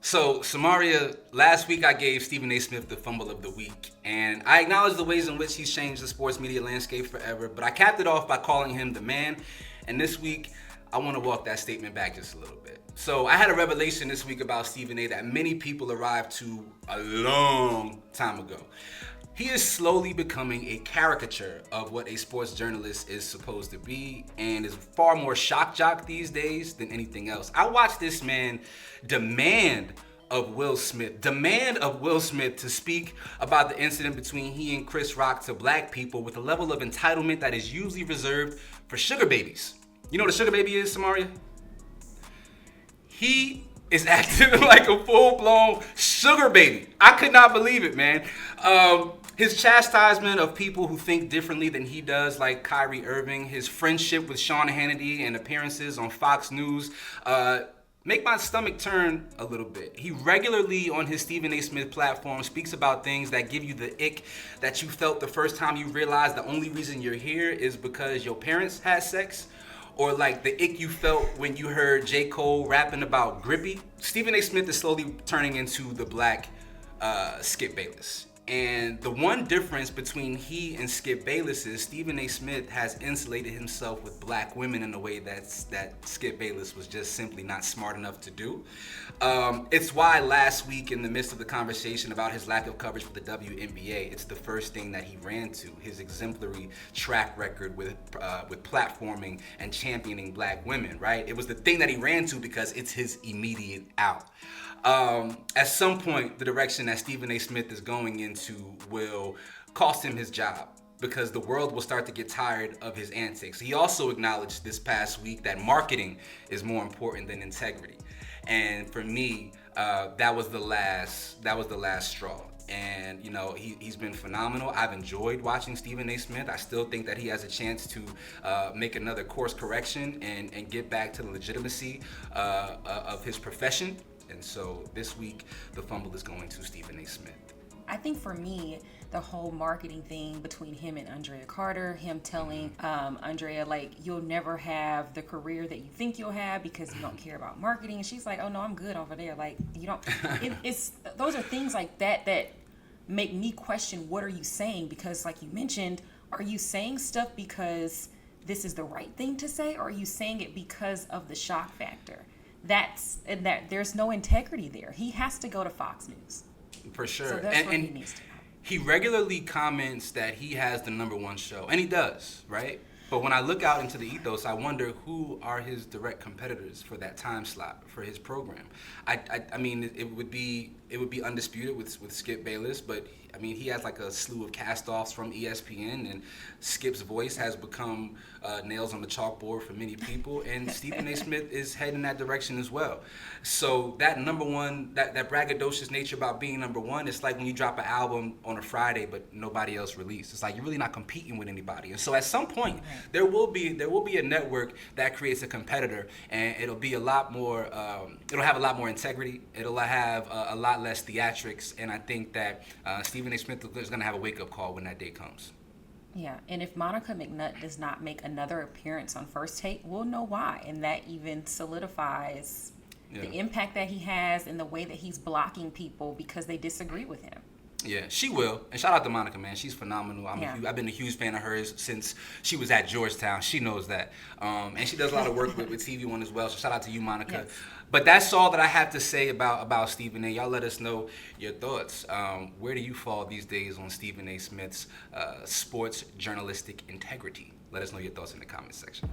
So, Samaria, last week I gave Stephen A. Smith the fumble of the week, and I acknowledge the ways in which he's changed the sports media landscape forever, but I capped it off by calling him the man, and this week I want to walk that statement back just a little bit. So, I had a revelation this week about Stephen A. that many people arrived to a long time ago. He is slowly becoming a caricature of what a sports journalist is supposed to be and is far more shock jock these days than anything else. I watched this man demand of Will Smith to speak about the incident between he and Chris Rock to black people with a level of entitlement that is usually reserved for sugar babies. You know what a sugar baby is, Samaria? He is acting like a full-blown sugar baby. I could not believe it, man. His chastisement of people who think differently than he does, like Kyrie Irving, his friendship with Sean Hannity and appearances on Fox News, make my stomach turn a little bit. He regularly on his Stephen A. Smith platform speaks about things that give you the ick that you felt the first time you realized the only reason you're here is because your parents had sex. Or like the ick you felt when you heard J. Cole rapping about Grippy. Stephen A. Smith is slowly turning into the black Skip Bayless. And the one difference between he and Skip Bayless is Stephen A. Smith has insulated himself with black women in a way that Skip Bayless was just simply not smart enough to do. It's why last week, in the midst of the conversation about his lack of coverage for the WNBA, it's the first thing that he ran to, his exemplary track record with platforming and championing black women, right? It was the thing that he ran to because it's his immediate out. At some point, the direction that Stephen A. Smith is going into will cost him his job because the world will start to get tired of his antics. He also acknowledged this past week that marketing is more important than integrity. And for me, that was the last straw. And you know, he's been phenomenal. I've enjoyed watching Stephen A. Smith. I still think that he has a chance to make another course correction and get back to the legitimacy of his profession. And so this week, the fumble is going to Stephen A. Smith. I think for me, the whole marketing thing between him and Andrea Carter, him telling Andrea, like, you'll never have the career that you think you'll have because you don't care about marketing. And she's like, oh, no, I'm good over there. Like, you don't, it's those are things like that make me question, what are you saying? Because like you mentioned, are you saying stuff because this is the right thing to say? Or are you saying it because of the shock factor? There's no integrity there. He has to go to Fox News. For sure. So that's what he needs to know. He regularly comments that he has the number one show, and he does, right? But when I look out into the ethos, I wonder who are his direct competitors for that time slot for his program. I mean, it would be undisputed with Skip Bayless, but I mean, he has like a slew of cast-offs from ESPN, and Skip's voice has become nails on the chalkboard for many people, and Stephen A. Smith is heading in that direction as well. So that number one, that braggadocious nature about being number one, it's like when you drop an album on a Friday but nobody else released. It's like you're really not competing with anybody. And so at some point, there will be a network that creates a competitor, and it'll be a lot more. It'll have a lot more integrity. It'll have a lot less theatrics, and I think that Stephen A. Smith is going to have a wake-up call when that day comes. Yeah, and if Monica McNutt does not make another appearance on First Take, we'll know why, and that even solidifies the impact that he has and the way that he's blocking people because they disagree with him. Yeah, she will. And shout out to Monica, man. She's phenomenal. I've been a huge fan of hers since she was at Georgetown. She knows that. And she does a lot of work with TV One as well. So shout out to you, Monica. Yes. But that's all that I have to say about Stephen A. Y'all let us know your thoughts. Where do you fall these days on Stephen A. Smith's sports journalistic integrity? Let us know your thoughts in the comments section.